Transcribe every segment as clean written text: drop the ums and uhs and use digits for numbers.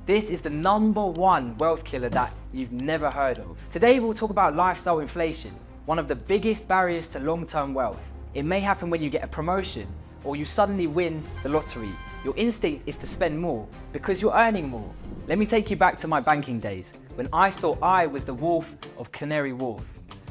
This is the #1 wealth killer that you've never heard of. Today we'll talk about lifestyle inflation, one of the biggest barriers to long-term wealth. It may happen when you get a promotion or you suddenly win the lottery. Your instinct is to spend more because you're earning more. Let me take you back to my banking days when I thought I was the Wharf of Canary Wharf.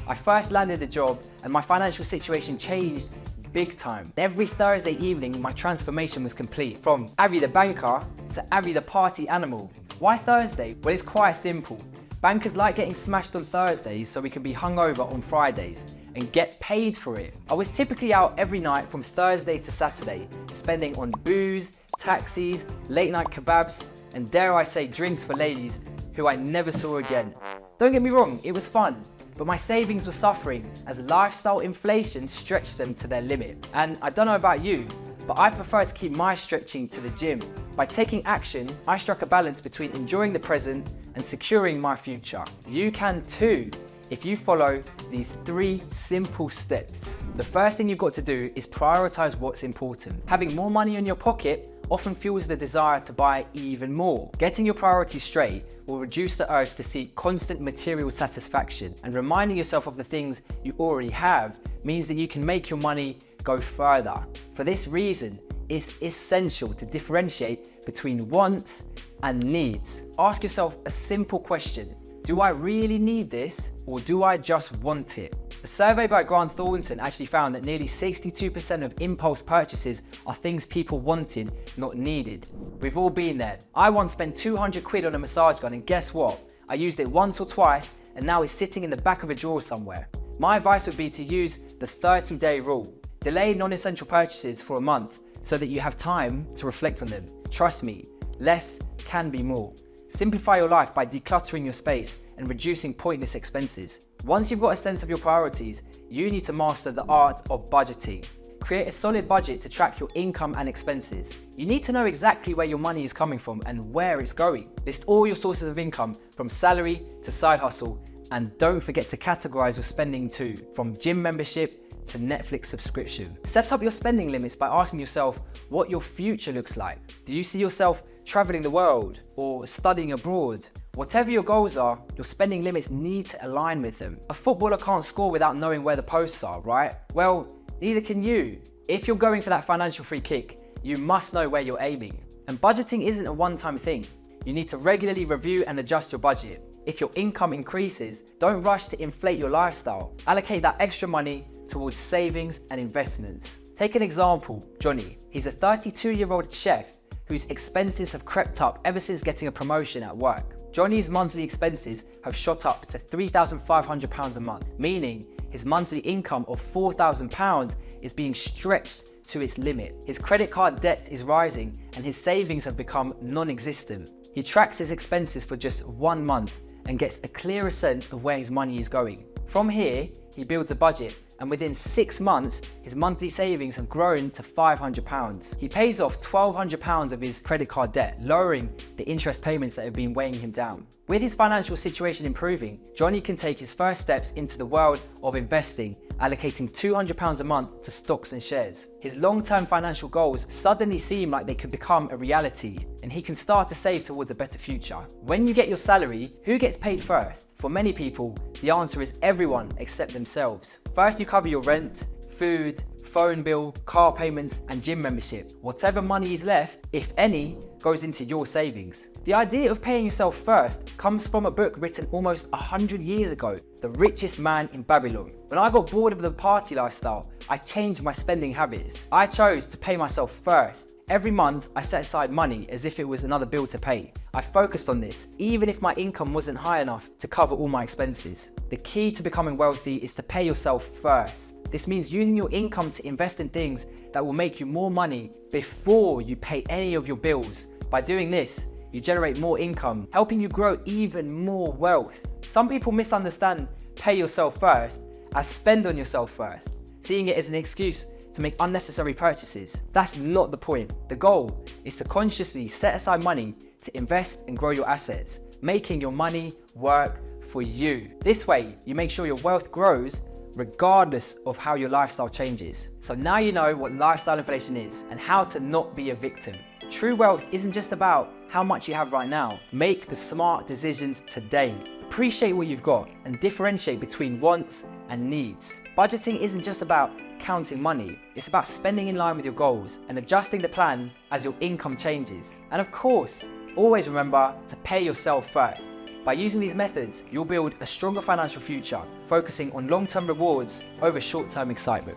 I first landed the job and my financial situation changed big time. Every Thursday evening, my transformation was complete. From Avi the banker to Avi the party animal. Why Thursday? Well, it's quite simple. Bankers like getting smashed on Thursdays so we can be hungover on Fridays and get paid for it. I was typically out every night from Thursday to Saturday, spending on booze, taxis, late night kebabs, and dare I say drinks for ladies who I never saw again. Don't get me wrong, it was fun. But my savings were suffering as lifestyle inflation stretched them to their limit. And I don't know about you, but I prefer to keep my stretching to the gym. By taking action, I struck a balance between enjoying the present and securing my future. You can too, if you follow these 3 simple steps. The first thing you've got to do is prioritize what's important. Having more money in your pocket often fuels the desire to buy even more. Getting your priorities straight will reduce the urge to seek constant material satisfaction, and reminding yourself of the things you already have means that you can make your money go further. For this reason, it's essential to differentiate between wants and needs. Ask yourself a simple question. Do I really need this, or do I just want it? A survey by Grant Thornton actually found that nearly 62% of impulse purchases are things people wanted, not needed. We've all been there. I once spent 200 quid on a massage gun, and guess what? I used it once or twice, and now it's sitting in the back of a drawer somewhere. My advice would be to use the 30-day rule. Delay non-essential purchases for a month so that you have time to reflect on them. Trust me, less can be more. Simplify your life by decluttering your space and reducing pointless expenses. Once you've got a sense of your priorities, you need to master the art of budgeting. Create a solid budget to track your income and expenses. You need to know exactly where your money is coming from and where it's going. List all your sources of income, from salary to side hustle, and don't forget to categorize your spending too, from gym membership to Netflix subscription. Set up your spending limits by asking yourself what your future looks like. Do you see yourself traveling the world or studying abroad? Whatever your goals are, your spending limits need to align with them. A footballer can't score without knowing where the posts are, right? Well, neither can you. If you're going for that financial free kick, you must know where you're aiming. And budgeting isn't a one-time thing. You need to regularly review and adjust your budget. If your income increases, don't rush to inflate your lifestyle. Allocate that extra money towards savings and investments. Take an example, Johnny. He's a 32-year-old chef whose expenses have crept up ever since getting a promotion at work. Johnny's monthly expenses have shot up to £3,500 a month, meaning his monthly income of £4,000 is being stretched to its limit. His credit card debt is rising and his savings have become non-existent. He tracks his expenses for just 1 month and gets a clearer sense of where his money is going. From here, he builds a budget, and within 6 months, his monthly savings have grown to £500. He pays off £1,200 of his credit card debt, lowering the interest payments that have been weighing him down. With his financial situation improving, Johnny can take his first steps into the world of investing, allocating £200 a month to stocks and shares. His long-term financial goals suddenly seem like they could become a reality, and he can start to save towards a better future. When you get your salary, who gets paid first? For many people, the answer is everyone except themselves. First, you cover your rent, food, phone bill, car payments, and gym membership. Whatever money is left, if any, goes into your savings. The idea of paying yourself first comes from a book written almost 100 years ago, The Richest Man in Babylon. When I got bored of the party lifestyle, I changed my spending habits. I chose to pay myself first. Every month, I set aside money as if it was another bill to pay. I focused on this, even if my income wasn't high enough to cover all my expenses. The key to becoming wealthy is to pay yourself first. This means using your income to invest in things that will make you more money before you pay any of your bills. By doing this, you generate more income, helping you grow even more wealth. Some people misunderstand pay yourself first as spend on yourself first, seeing it as an excuse to make unnecessary purchases. That's not the point. The goal is to consciously set aside money to invest and grow your assets, making your money work for you. This way, you make sure your wealth grows regardless of how your lifestyle changes. So now you know what lifestyle inflation is and how to not be a victim. True wealth isn't just about how much you have right now. Make the smart decisions today. Appreciate what you've got and differentiate between wants and needs. Budgeting isn't just about counting money. It's about spending in line with your goals and adjusting the plan as your income changes. And of course, always remember to pay yourself first. By using these methods, you'll build a stronger financial future, focusing on long-term rewards over short-term excitement.